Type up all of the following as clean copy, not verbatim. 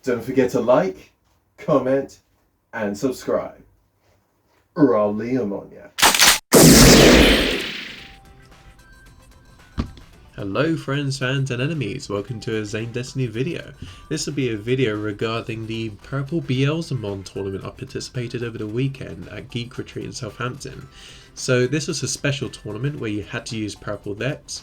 Don't forget to like, comment, and subscribe. Or I'll leave 'em on ya. Hello friends, fans and enemies, welcome to a Zane-Destiny video. This will be a video regarding the Purple Beelzemon tournament I participated over the weekend at Geek Retreat in Southampton. So this was a special tournament where you had to use purple decks.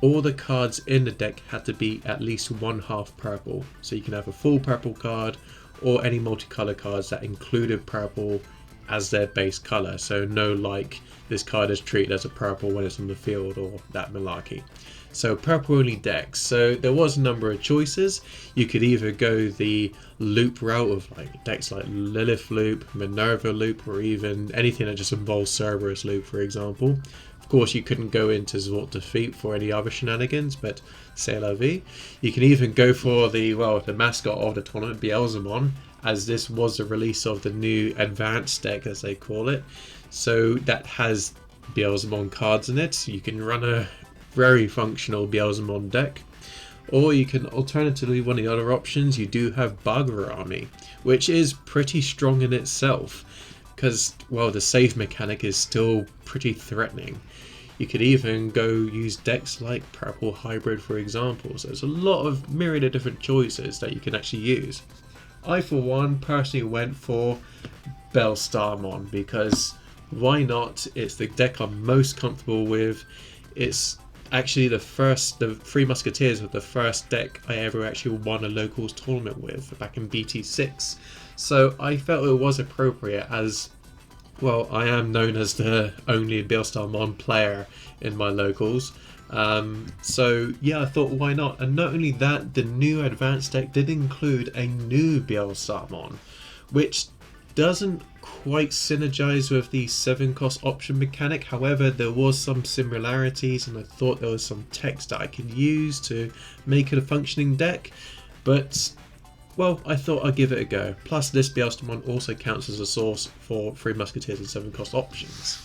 All the cards in the deck had to be at least one half purple. So you can have a full purple card or any multicolour cards that included purple as their base colour. So no like this card is treated as a purple when it's on the field or that malarkey. So purple only decks. So there was a number of choices. You could either go the loop route of like decks like Lilith Loop, Minerva Loop, or even anything that just involves Cerberus Loop, for example. Of course, you couldn't go into Zort Defeat for any other shenanigans, but c'est la vie. You can even go for the mascot of the tournament, Beelzemon, as this was the release of the new advanced deck, as they call it. So that has Beelzemon cards in it. You can run a very functional Beelzemon deck. Or you can alternatively, one of the other options, you do have Bugger Army, which is pretty strong in itself. Because, well, the save mechanic is still pretty threatening. You could even go use decks like Purple Hybrid, for example. So there's a lot of myriad of different choices that you can actually use. I, for one, personally went for BeelStarmon because why not? It's the deck I'm most comfortable with. It's actually the Three Musketeers were the first deck I ever actually won a locals tournament with back in BT6. So I felt it was appropriate as, well, I am known as the only BeelStarmon player in my locals. So yeah, I thought why not? And not only that, the new advanced deck did include a new BeelStarmon, which doesn't quite synergize with the 7-cost option mechanic. However, there was some similarities and I thought there was some text that I could use to make it a functioning deck. But well, I thought I'd give it a go. Plus, this BeelStarmon also counts as a source for Three Musketeers and 7-cost options.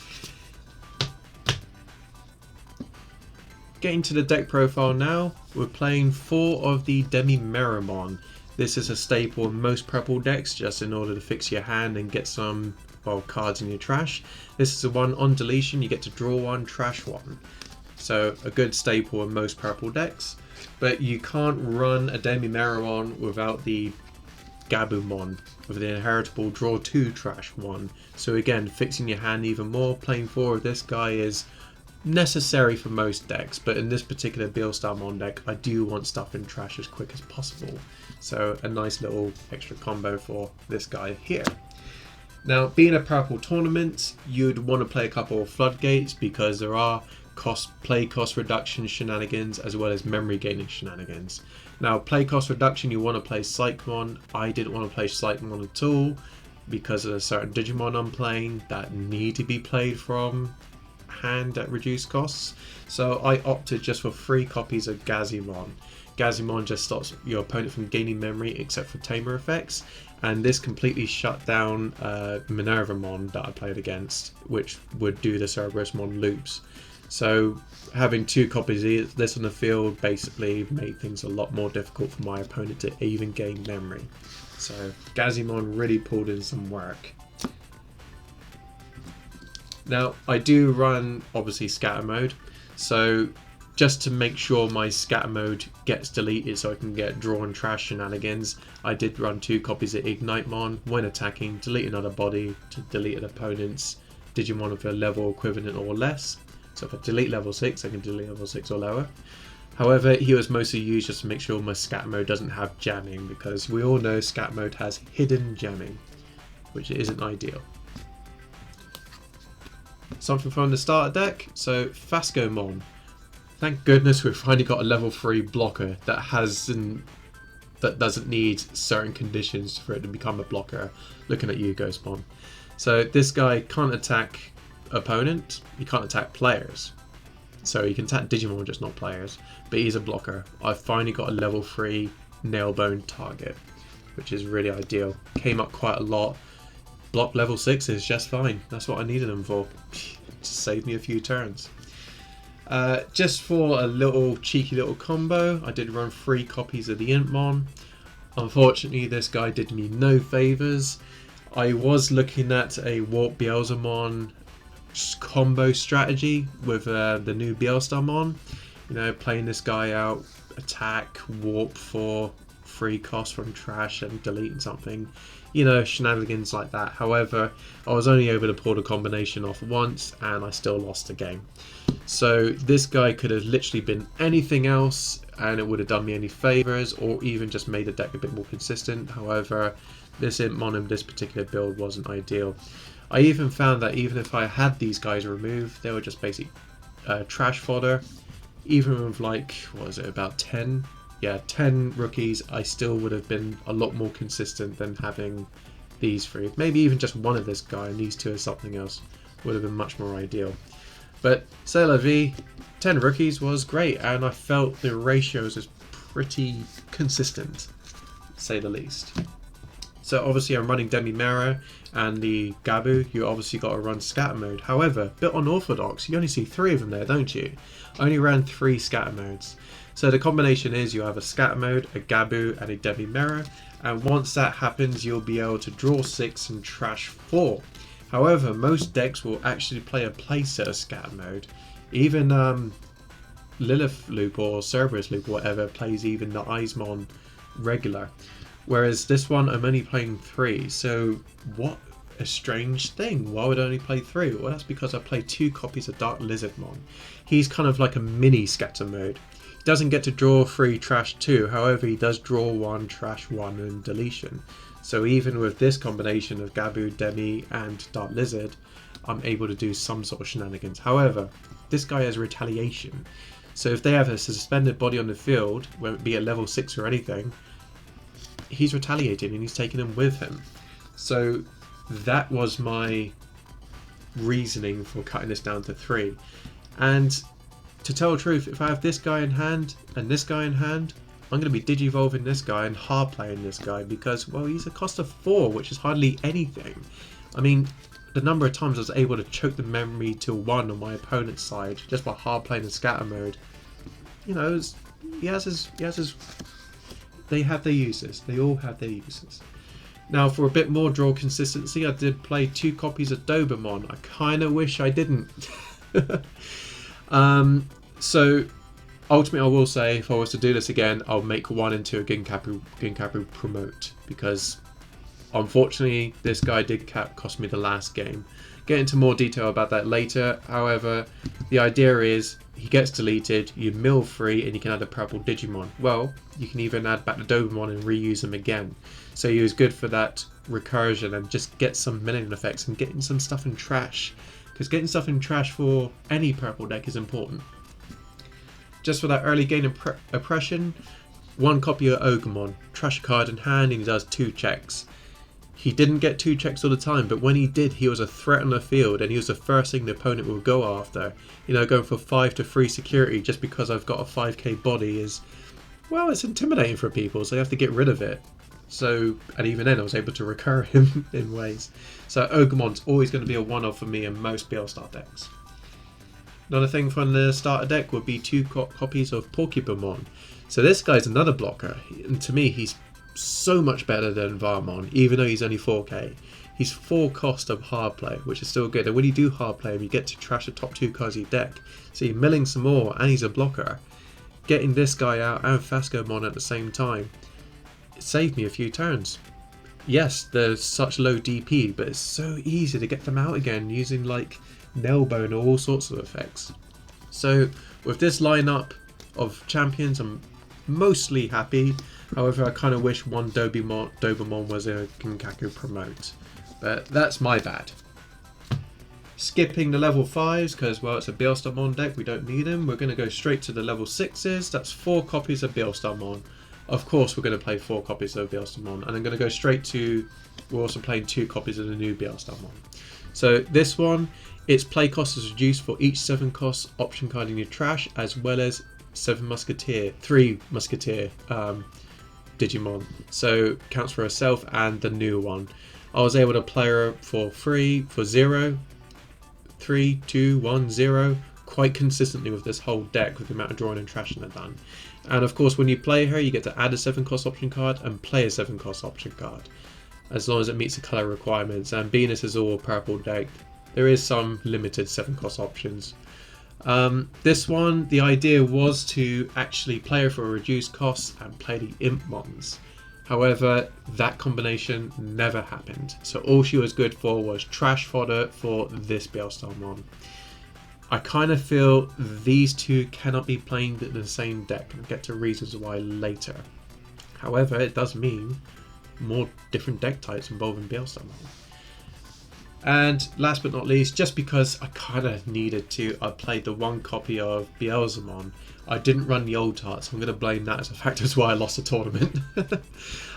Getting to the deck profile now, we're playing 4 of the Demi-Meramon. This is a staple in most purple decks, just in order to fix your hand and get some, well, cards in your trash. This is the one on deletion, you get to draw 1, trash 1. So a good staple in most purple decks. But you can't run a Demi-Meramon without the Gabumon, with the inheritable draw 2, trash 1. So again, fixing your hand even more. Playing 4 of this guy is necessary for most decks, but in this particular BeelStarmon deck, I do want stuff in trash as quick as possible. So a nice little extra combo for this guy here. Now, being a purple tournament, you'd want to play a couple of floodgates because there are play cost reduction shenanigans as well as memory gaining shenanigans. Now, play cost reduction, you want to play Psychmon. I didn't want to play Psychmon at all because of a certain Digimon I'm playing that need to be played from hand at reduced costs. So I opted just for 3 copies of Gazimon. Gazimon just stops your opponent from gaining memory except for tamer effects, and this completely shut down Minervamon that I played against, which would do the Cerberusmon loops. So having 2 copies of this on the field basically made things a lot more difficult for my opponent to even gain memory. So Gazimon really pulled in some work. Now, I do run, obviously, scatter mode, so just to make sure my scatter mode gets deleted so I can get draw and trash shenanigans, I did run 2 copies of Ignitemon. When attacking, delete another body to delete an opponent's Digimon of a level equivalent or less. So if I delete level 6, I can delete level 6 or lower. However, he was mostly used just to make sure my scatter mode doesn't have jamming, because we all know scatter mode has hidden jamming, which isn't ideal. Something from the starter deck, so Phascomon. Thank goodness we've finally got a level 3 blocker that doesn't need certain conditions for it to become a blocker. Looking at you, Ghostmon. So this guy can't attack opponent, he can't attack players. So he can attack Digimon, just not players, but he's a blocker. I've finally got a level 3 Nailbone target, which is really ideal. Came up quite a lot. Block level 6 is just fine. That's what I needed him for. Just saved me a few turns. Just for a little cheeky little combo, I did run 3 copies of the Intmon. Unfortunately, this guy did me no favours. I was looking at a Warp Beelzemon combo strategy with the new BeelStarmon. You know, playing this guy out, attack, warp for free cost from trash and deleting something. You know, shenanigans like that. However, I was only able to pull the combination off once and I still lost the game. So this guy could have literally been anything else and it would have done me any favours, or even just made the deck a bit more consistent. However, this Impmon in this particular build wasn't ideal. I even found that even if I had these guys removed, they were just basic trash fodder. Even with like, what was it, about 10? Yeah, 10 rookies, I still would have been a lot more consistent than having these three. Maybe even just one of this guy and these two or something else would have been much more ideal. But c'est la vie, 10 rookies was great, and I felt the ratios is pretty consistent, to say the least. So obviously I'm running Demi-Mera and the Gabu. You obviously got to run scatter mode. However, a bit unorthodox, you only see 3 of them there, don't you? I only ran 3 scatter modes. So the combination is you have a scatter mode, a Gabu and a Demi-Mera, and once that happens you'll be able to draw 6 and trash 4. However, most decks will actually play a playset scatter mode. Even Lilith Loop or Cerberus Loop or whatever plays even the Eismon regular. Whereas this one I'm only playing 3, so what a strange thing. Why would I only play 3? Well, that's because I play 2 copies of Dark Lizardmon. He's kind of like a mini scatter mode. He doesn't get to draw 3 trash 2, however he does draw 1 trash 1 and deletion. So even with this combination of Gabu, Demi and Dark Lizard, I'm able to do some sort of shenanigans. However, this guy has retaliation. So if they have a suspended body on the field, whether it be at level 6 or anything, he's retaliating and he's taking them with him. So that was my reasoning for cutting this down to 3. And to tell the truth, if I have this guy in hand and this guy in hand, I'm going to be digivolving this guy and hard playing this guy because, well, he's a cost of 4, which is hardly anything. I mean, the number of times I was able to choke the memory to 1 on my opponent's side just by hard playing in scatter mode. You know, he has his they have their uses. They all have their uses. Now, for a bit more draw consistency, I did play 2 copies of Dobemon. I kind of wish I didn't. So, ultimately, I will say, if I was to do this again, I'll make 1 into a Ginkapu promote. Because, unfortunately, this guy did cost me the last game. Get into more detail about that later. However, the idea is, he gets deleted, you mill free, and you can add a purple Digimon. Well, you can even add back the Dobemon and reuse them again. So he was good for that recursion and just get some milling effects and getting some stuff in trash. Because getting stuff in trash for any purple deck is important. Just for that early game oppression, 1 copy of Ogremon, trash a card in hand and he does 2 checks. He didn't get 2 checks all the time, but when he did, he was a threat on the field and he was the first thing the opponent will go after. You know, going for 5 to 3 security just because I've got a 5k body is, well, it's intimidating for people, so you have to get rid of it. So, and even then I was able to recur him in ways. So Ogremon's always going to be a one-off for me in most BeelStar decks. Another thing from the starter deck would be 2 copies of Porcupamon. So this guy's another blocker, and to me he's so much better than Varmon, even though he's only 4k. He's 4 cost of hard play, which is still good, and when you do hard play him, you get to trash the top 2 cards of your deck. So you're milling some more, and he's a blocker. Getting this guy out and Fascomon at the same time, it saved me a few turns. Yes, there's such low DP, but it's so easy to get them out again using like Nailbone or all sorts of effects. So with this lineup of champions, I'm mostly happy. However, I kind of wish 1 Dobemon was a Ginkaku promote. But that's my bad. Skipping the level 5s, because, well, it's a BeelStarmon deck, we don't need them. We're going to go straight to the level 6s. That's 4 copies of BeelStarmon. Of course, we're going to play 4 copies of BeelStarmon. And I'm going to go straight to, we're also playing 2 copies of the new BeelStarmon. So this one, its play cost is reduced for each 7 cost option card in your trash, as well as 3 Musketeer Digimon. So counts for herself and the new one. I was able to play her for free, for 0, 3, 2, 1, 0, quite consistently with this whole deck with the amount of drawing and trashing I've done. And of course, when you play her, you get to add a 7-cost option card and play a 7-cost option card, as long as it meets the color requirements. And being this is all a purple deck, there is some limited 7-cost options. This one, the idea was to actually play her for a reduced cost and play the Imp Mons. However, that combination never happened. So all she was good for was trash fodder for this BeelStarmon. I kind of feel these two cannot be playing in the same deck, and get to reasons why later. However, it does mean more different deck types involving BeelStarmon. And last but not least, just because I kind of needed to, I played the 1 copy of Beelzemon. I didn't run the old art, so I'm going to blame that as a factor as why I lost the tournament.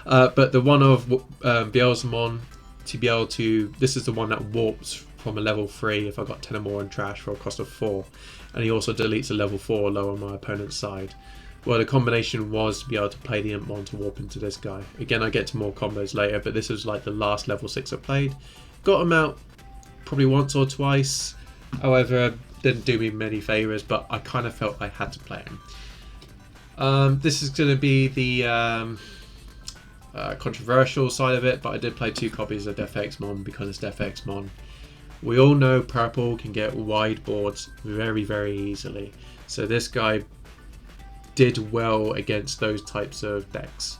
But the one of Beelzemon, to be able to, this is the one that warps from a level 3 if I got 10 or more in trash for a cost of 4. And he also deletes a level 4 low on my opponent's side. Well, the combination was to be able to play the Impmon to warp into this guy. Again, I get to more combos later, but this was like the last level 6 I played. Got him out probably once or twice. However, didn't do me many favours, but I kind of felt I had to play him. This is going to be the controversial side of it, but I did play 2 copies of Defexmon because it's Defexmon. We all know purple can get wide boards very, very easily. So this guy did well against those types of decks.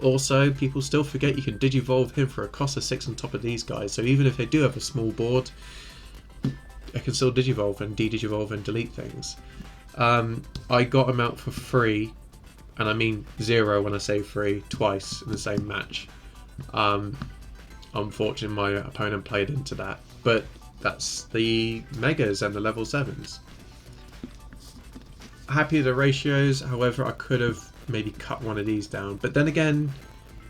Also, people still forget you can Digivolve him for a cost of 6 on top of these guys. So even if they do have a small board, I can still Digivolve and de-Digivolve and delete things. I got him out for free, and I mean 0 when I say free, twice in the same match. Unfortunately, my opponent played into that, but that's the Megas and the level 7s. Happy with the ratios, however, I could have maybe cut one of these down, but then again,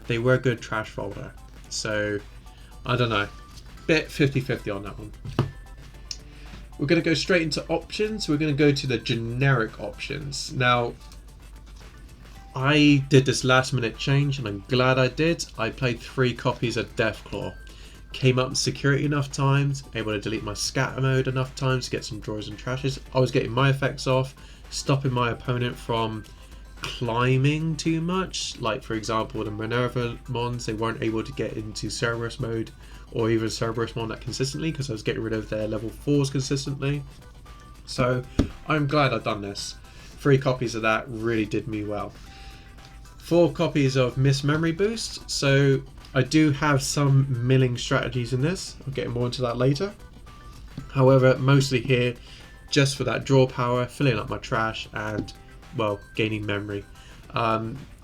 they were a good trash folder, so I don't know, bit 50-50 on that one. We're going to go straight into options. We're going to go to the generic options. Now, I did this last minute change and I'm glad I did. I played 3 copies of Deathclaw. Came up in security enough times, able to delete my scatter mode enough times to get some draws and trashes. I was getting my effects off, stopping my opponent from climbing too much. Like for example, the Minerva Mons, they weren't able to get into Cerberus mode or even Cerberus Mon that consistently because I was getting rid of their level 4s consistently. So I'm glad I've done this. 3 copies of that really did me well. 4 copies of Miss Memory Boost. So I do have some milling strategies in this. I'll get more into that later. However, mostly here just for that draw power, filling up my trash, and well, gaining memory.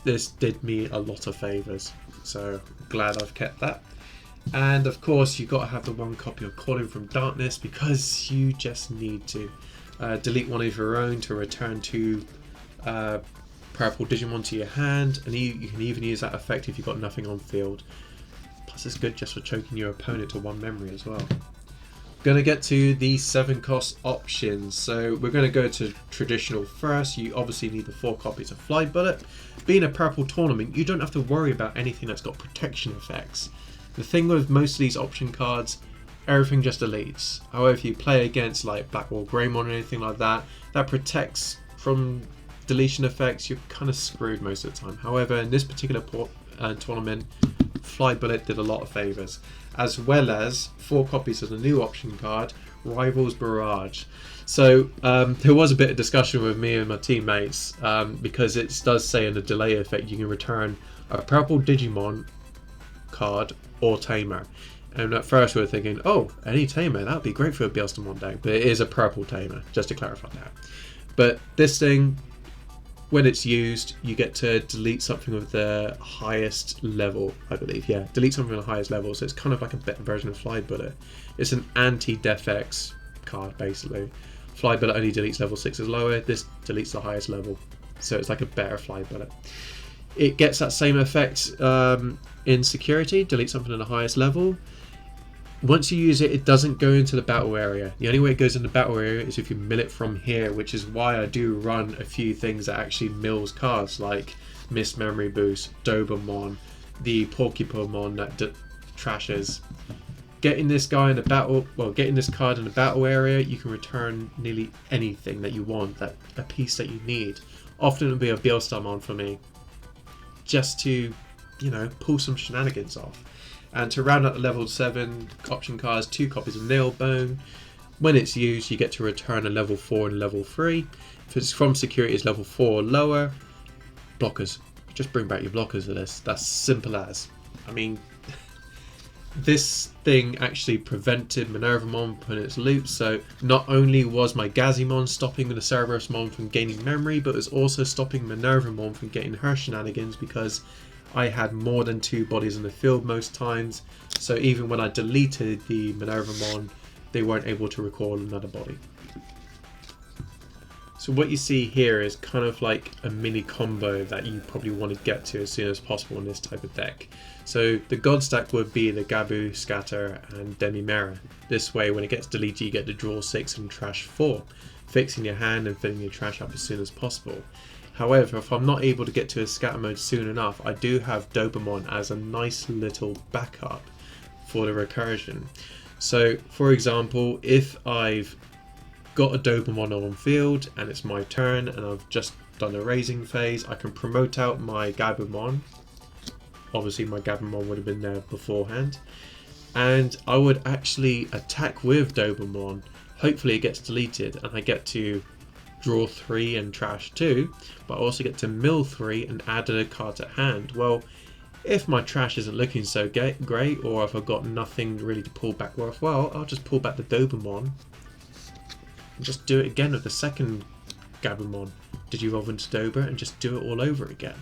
This did me a lot of favours, so glad I've kept that. And of course, you've got to have the 1 copy of Calling from Darkness because you just need to delete one of your own to return 2 purple Digimon to your hand, and you can even use that effect if you've got nothing on field. Plus, it's good just for choking your opponent to 1 memory as well. Going to get to the 7 cost options. So we're going to go to traditional first. You obviously need the 4 copies of Fly Bullet. Being a purple tournament, you don't have to worry about anything that's got protection effects. The thing with most of these option cards, everything just deletes. However, if you play against like Blackwall Greymon or anything like that, that protects from deletion effects, you're kind of screwed most of the time. However, in this particular tournament, Fly Bullet did a lot of favours, as well as 4 copies of the new option card, Rivals Barrage. So there was a bit of discussion with me and my teammates because it does say in the delay effect you can return a purple Digimon card or Tamer. And at first we were thinking, oh, any Tamer, that would be great for a BeelStarmon deck, but it is a purple Tamer, just to clarify that. But this thing, when it's used, you get to delete something of the highest level, I believe. Yeah, delete something of the highest level. So it's kind of like a better version of Fly Bullet. It's an anti-Defx card, basically. Fly Bullet only deletes level 6s lower. This deletes the highest level. So it's like a better Fly Bullet. It gets that same effect in security, delete something in the highest level. Once you use it, it doesn't go into the battle area. The only way it goes into the battle area is if you mill it from here, which is why I do run a few things that actually mills cards, like Miss Memory Boost, Dobermon, the Porcupomon that trashes. Getting this guy in the battle, well, getting this card in the battle area, you can return nearly anything that you want, a piece that you need. Often it'll be a BeelStarmon for me, just to, you know, pull some shenanigans off. And to round out the level 7 option cards, 2 copies of Nailbone. When it's used, you get to return a level 4 and level 3. If it's from security, it's level 4 or lower. Blockers. Just bring back your blockers for this. That's simple as. I mean, this thing actually prevented Minervamon putting its loot, so not only was my Gazimon stopping the Cerebrosmon from gaining memory, but it was also stopping Minervamon from getting her shenanigans, because I had more than 2 bodies in the field most times, so even when I deleted the Minervamon, they weren't able to recall another body. So what you see here is kind of like a mini combo that you probably want to get to as soon as possible in this type of deck. So the God stack would be the Gabu, Scatter and Demimera. This way when it gets deleted you get to draw 6 and trash 4, fixing your hand and filling your trash up as soon as possible. However, if I'm not able to get to a scatter mode soon enough, I do have Dobemon as a nice little backup for the recursion. So for example, if I've got a Dobemon on field and it's my turn and I've just done a raising phase, I can promote out my Gabumon. Obviously my Gabumon would have been there beforehand, and I would actually attack with Dobemon. Hopefully it gets deleted and I get to draw 3 and trash 2, but I also get to mill 3 and add a card to hand. Well, if my trash isn't looking so great, or if I've got nothing really to pull back worthwhile, I'll just pull back the Dobemon and just do it again with the second Gabumon. Digivolve into Dober and just do it all over again.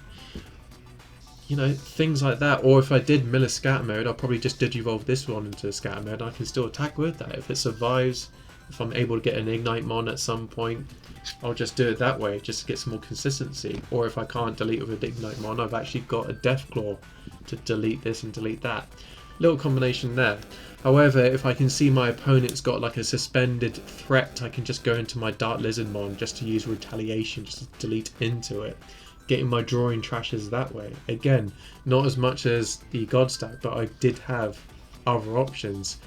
You know, things like that. Or if I did mill a scatter mode, I'll probably just Digivolve this one into a scatter mode and I can still attack with that. If it survives, if I'm able to get an Ignite-mon at some point, I'll just do it that way, just to get some more consistency. Or if I can't delete with an Ignite-mon, I've actually got a Deathclaw to delete this and delete that. Little combination there. However, if I can see my opponent's got like a suspended threat, I can just go into my Dark Lizardmon just to use retaliation, just to delete into it. Getting my drawing trashes that way. Again, not as much as the God stack, but I did have other options.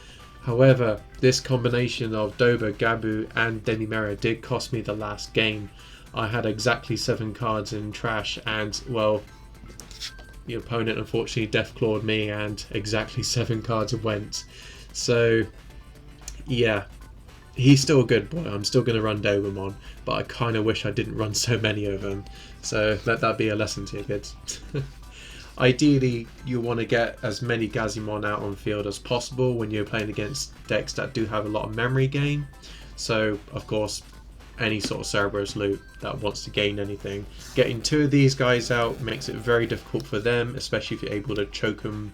However, this combination of Dober, Gabu and Demimera did cost me the last game. I had exactly 7 cards in trash and, well, the opponent unfortunately Deathclawed me and exactly 7 cards went. So, yeah, he's still a good boy. I'm still going to run Dobemon, but I kind of wish I didn't run so many of them. So let that be a lesson to you kids. Ideally, you want to get as many Gazimon out on field as possible when you're playing against decks that do have a lot of memory gain. So, of course, any sort of Cerberus loot that wants to gain anything. Getting 2 of these guys out makes it very difficult for them, especially if you're able to choke them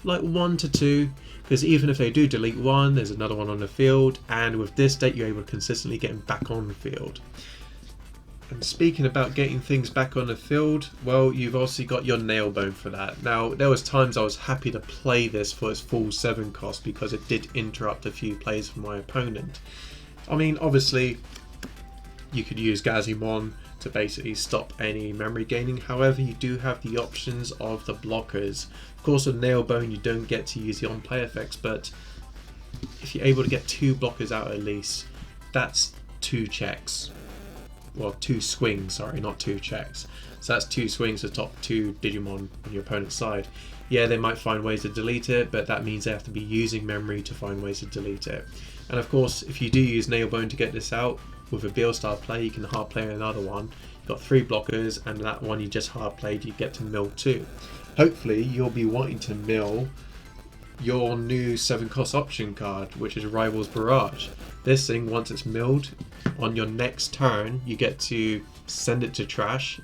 like 1 to 2, because even if they do delete 1, there's another one on the field, and with this deck you're able to consistently get them back on the field. And speaking about getting things back on the field, well, you've also got your Nailbone for that. Now, there was times I was happy to play this for its full 7 cost because it did interrupt a few plays from my opponent. I mean, obviously, you could use Gazimon to basically stop any memory gaining. However, you do have the options of the blockers. Of course, with Nailbone, you don't get to use the on-play effects, but if you're able to get 2 blockers out at least, that's 2 checks. Well, 2 swings, sorry, not 2 checks. So that's 2 swings to top 2 Digimon on your opponent's side. Yeah, they might find ways to delete it, but that means they have to be using memory to find ways to delete it. And of course, if you do use Nailbone to get this out, with a BeelStar play, you can hard play another one. You've got 3 blockers, and that one you just hard played, you get to mill 2. Hopefully, you'll be wanting to mill your new 7 cost option card, which is Rival's Barrage. This thing, once it's milled, on your next turn, you get to send it to trash,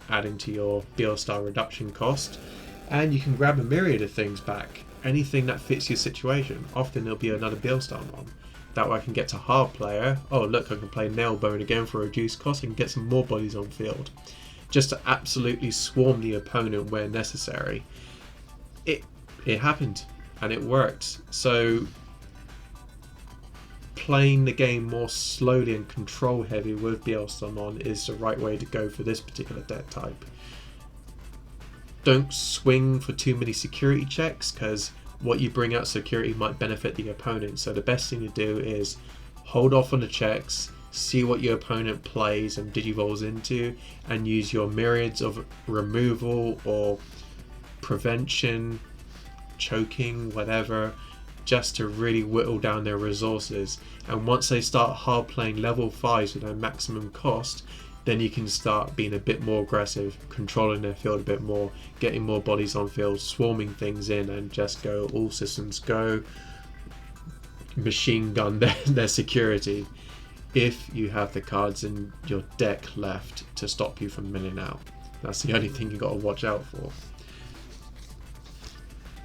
adding to your BeelStar reduction cost, and you can grab a myriad of things back. Anything that fits your situation. Often it'll be another BeelStarmon. That way I can get to hard player. Oh look, I can play Nailbone again for a reduced cost and get some more bodies on field. Just to absolutely swarm the opponent where necessary. It happened and it worked. So playing the game more slowly and control heavy with BeelStarmon is the right way to go for this particular deck type. Don't swing for too many security checks, because what you bring out security might benefit the opponent. So the best thing to do is hold off on the checks, see what your opponent plays and digivolves into, and use your myriads of removal or prevention, choking, whatever, just to really whittle down their resources. And once they start hard playing level 5s with their maximum cost, then you can start being a bit more aggressive, controlling their field a bit more, getting more bodies on field, swarming things in, and just go all systems go, machine gun their security, if you have the cards in your deck left to stop you from milling out. That's the only thing you got to watch out for.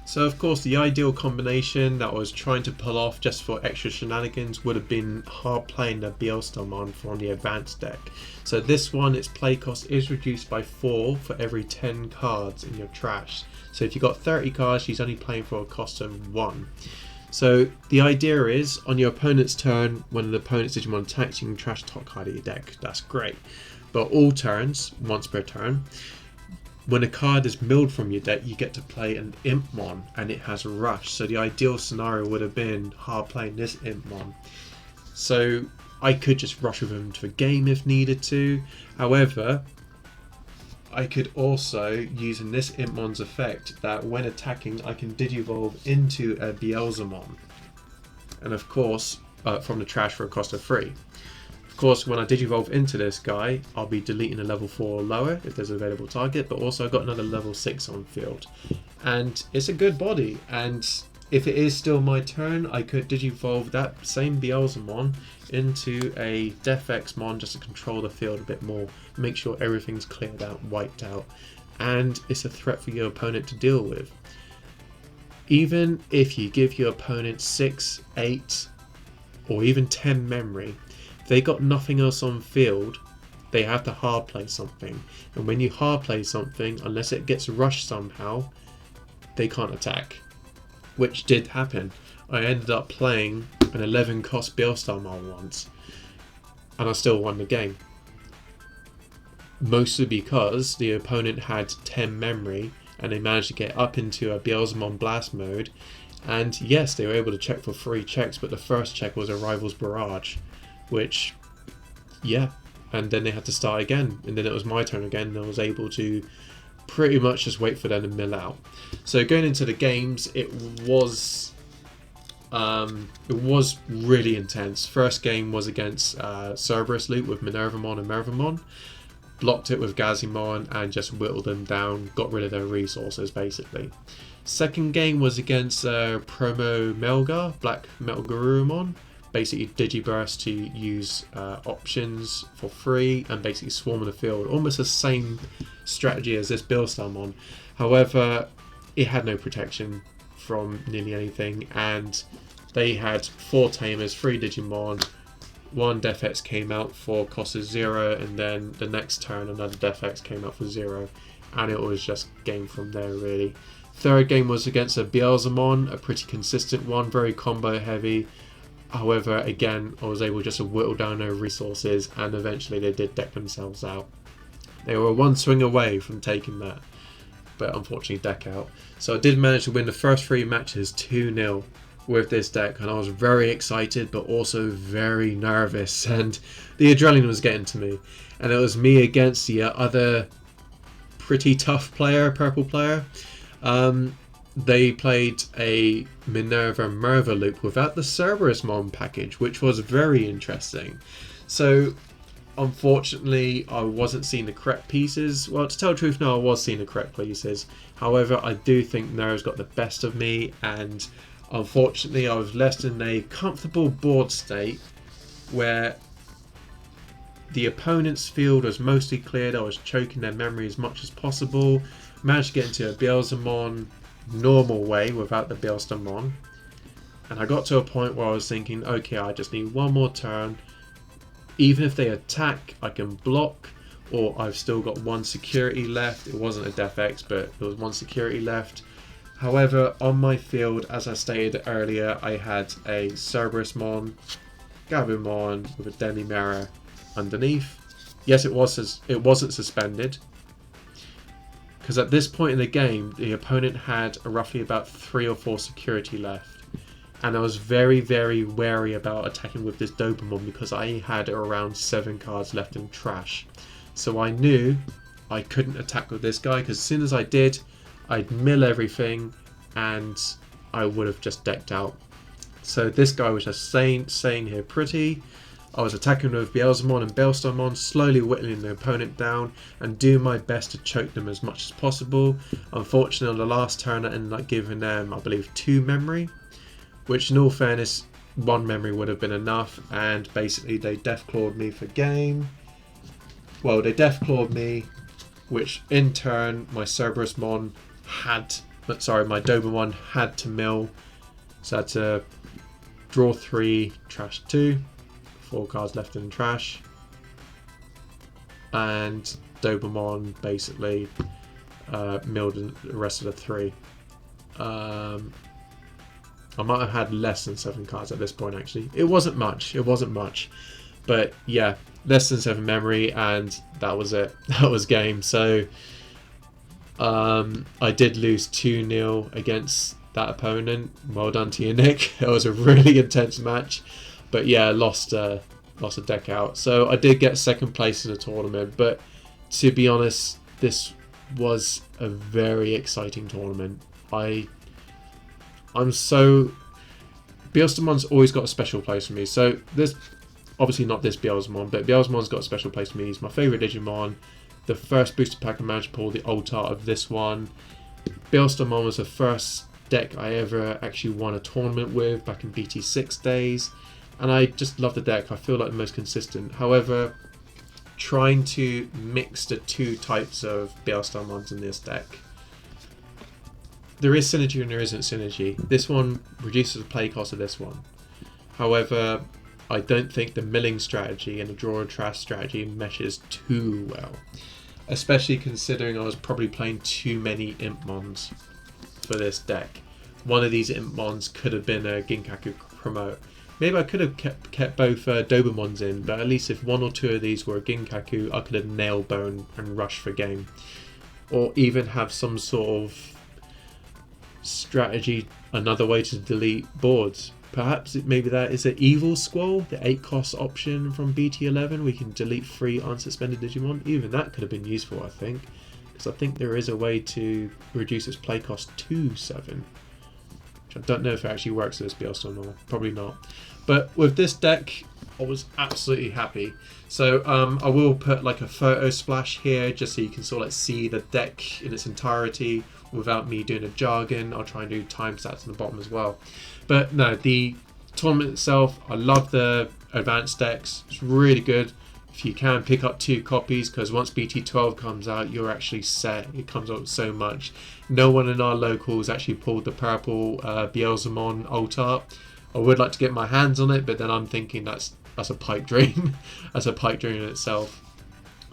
So of course the ideal combination that I was trying to pull off just for extra shenanigans would have been hard playing the BeelStarmon from the advanced deck. So this one, its play cost is reduced by 4 for every 10 cards in your trash. So if you've got 30 cards, she's only playing for a cost of 1. So the idea is, on your opponent's turn, when an opponent's Digimon attacks, you can trash top card of your deck. That's great. But all turns, once per turn, when a card is milled from your deck, you get to play an Impmon, and it has Rush. So the ideal scenario would have been hard playing this Impmon. So I could just rush with him to a game if needed to. However, I could also, using this Impmon's effect, that when attacking I can digivolve into a Beelzemon. And of course, from the trash for a cost of 3. Of course, when I digivolve into this guy, I'll be deleting a level 4 or lower if there's an available target, but also I've got another level 6 on field. And it's a good body, and if it is still my turn, I could digivolve that same Beelzemon into a Defexmon just to control the field a bit more, make sure everything's cleared out, wiped out, and it's a threat for your opponent to deal with. Even if you give your opponent 6, 8, or even 10 memory, if they got nothing else on field, they have to hard play something. And when you hard play something, unless it gets rushed somehow, they can't attack. Which did happen. I ended up playing an 11 cost BeelStarmon once, and I still won the game. Mostly because the opponent had 10 memory and they managed to get up into a Beelzemon blast mode, and yes, they were able to check for 3 checks, but the first check was a rival's barrage, which, yeah, and then they had to start again, and then it was my turn again, and I was able to pretty much just wait for them to mill out. So going into the games, it was really intense. First game was against Cerberus Loop with Minervamon and Mervamon. Blocked it with Gazimon and just whittled them down, got rid of their resources basically. Second game was against Promo Melgar, Black Metal Garurumon. Basically Digiburst to use options for free and basically swarm in the field. Almost the same strategy as this BeelStarmon. However, it had no protection from nearly anything, and they had 4 tamers, 3 Digimon, 1 Defex came out for cost of 0, and then the next turn another Defex came out for 0, and it was just game from there really. Third game was against a Beelzemon, a pretty consistent one, very combo heavy. However, again, I was able just to whittle down their resources, and eventually they did deck themselves out. They were 1 swing away from taking that, but unfortunately deck out. So I did manage to win the first 3 matches 2-0 with this deck, and I was very excited but also very nervous, and the adrenaline was getting to me. And it was me against the other pretty tough player, purple player. They played a Minerva Merva loop without the Cerberusmon package, which was very interesting. So unfortunately I wasn't seeing the correct pieces. Well, to tell the truth, no, I was seeing the correct pieces. However, I do think Nerva's got the best of me, and unfortunately I was left in a comfortable board state where the opponent's field was mostly cleared. I was choking their memory as much as possible. Managed to get into a Beelzemon normal way without the BeelStarmon, and I got to a point where I was thinking, okay, I just need 1 more turn. Even if they attack, I can block, or I've still got 1 security left. It wasn't a Defex, but there was 1 security left. However, on my field, as I stated earlier, I had a Cerberusmon, Gabumon with a Demi-Mirror underneath. Yes, it wasn't suspended, because at this point in the game, the opponent had roughly about 3 or 4 security left. and I was very, very wary about attacking with this Dobermon because I had around 7 cards left in trash. So I knew I couldn't attack with this guy, because as soon as I did, I'd mill everything and I would have just decked out. So this guy was just staying here pretty. I was attacking with Beelzemon and BeelStarmon, slowly whittling the opponent down and doing my best to choke them as much as possible. Unfortunately, on the last turn I ended up giving them, I believe, 2 memory, which in all fairness, 1 memory would have been enough, and basically they Deathclawed me for game. Well, they Deathclawed me, which in turn my Cerberusmon my Dobermon had to mill, so I had to draw 3, trash 2, 4 cards left in trash, and Dobermon basically milled the rest of the 3. I might have had less than 7 cards at this point actually. It wasn't much, but yeah, less than 7 memory, and that was it. That was game. So I did lose 2-0 against that opponent. Well done to you, Nick. It was a really intense match, but yeah, lost a deck out. So I did get 2nd place in the tournament, but to be honest, this was a very exciting tournament. BeelStarmon's always got a special place for me. So there's obviously not this Beelzemon, but Beelzemon's got a special place for me. He's my favourite Digimon. The first booster pack I managed to pull, the alt art of this one. BeelStarmon was the first deck I ever actually won a tournament with back in BT6 days, and I just love the deck. I feel like the most consistent. However, trying to mix the 2 types of BeelStarmons in this deck, there is synergy and there isn't synergy. This one reduces the play cost of this one. However, I don't think the milling strategy and the draw and trash strategy meshes too well. Especially considering I was probably playing too many Impmons for this deck. One of these Impmons could have been a Ginkaku promote. Maybe I could have kept both Dobermons in, but at least if 1 or 2 of these were a Ginkaku, I could have nail bone and rushed for game. Or even have some sort of strategy, another way to delete boards. Perhaps maybe that is an Evil Squall, the 8 cost option from BT11. We can delete 3 unsuspended Digimon. Even that could have been useful, I think, because I think there is a way to reduce its play cost to 7. Which I don't know if it actually works with this BeelStarmon or probably not. But with this deck, I was absolutely happy. So I will put like a photo splash here just so you can sort of like see the deck in its entirety without me doing a jargon. I'll try and do time stats on the bottom as well. But no, the tournament itself, I love the advanced decks. It's really good. If you can, pick up 2 copies, because once BT12 comes out, you're actually set. It comes out so much. No one in our locals actually pulled the purple Beelzemon alt art. I would like to get my hands on it, but then I'm thinking that's a pipe dream. That's a pipe dream in itself.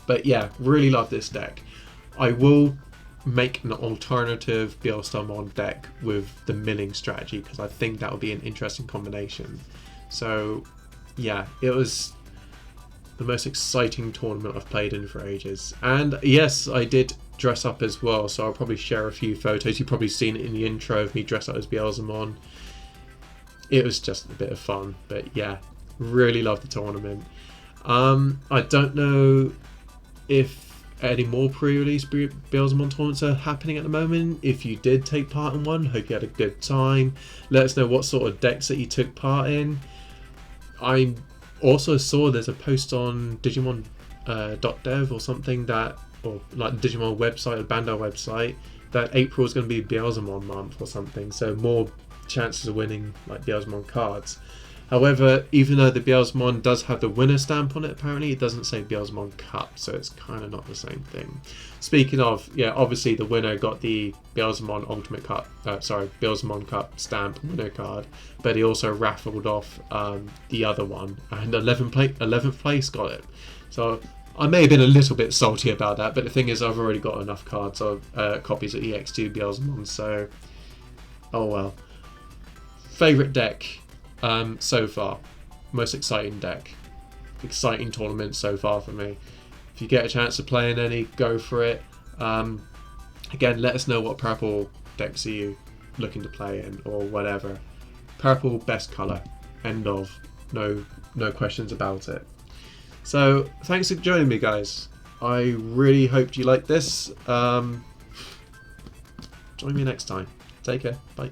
But yeah, really love this deck. I will make an alternative BeelStarmon deck with the milling strategy, because I think that would be an interesting combination. So yeah, it was the most exciting tournament I've played in for ages. And yes, I did dress up as well, so I'll probably share a few photos. You've probably seen it in the intro of me dressed up as Beelzemon. It was just a bit of fun, but yeah, really loved the tournament. I don't know if any more pre-release Beelzemon tournaments are happening at the moment. If you did take part in one, hope you had a good time. Let us know what sort of decks that you took part in. I also saw there's a post on Digimon.dev or something that, or like the Digimon website, or Bandai website, that April is going to be Beelzemon month or something, so more chances of winning like Beelzemon cards. However, even though the Beelzemon does have the winner stamp on it, apparently it doesn't say Beelzemon Cup, so it's kind of not the same thing. Speaking of, yeah, obviously the winner got the Beelzemon Ultimate Cup, Beelzemon Cup stamp winner card, but he also raffled off the other one, and 11th place got it. So I may have been a little bit salty about that, but the thing is, I've already got enough cards of copies of EX2 Beelzemon, so oh well. Favourite deck so far, most exciting deck, exciting tournament so far for me. If you get a chance to play in any, go for it. Again, let us know what purple decks are you looking to play in or whatever. Purple, best colour. End of. No questions about it. So, thanks for joining me, guys. I really hoped you liked this. Join me next time. Take care. Bye.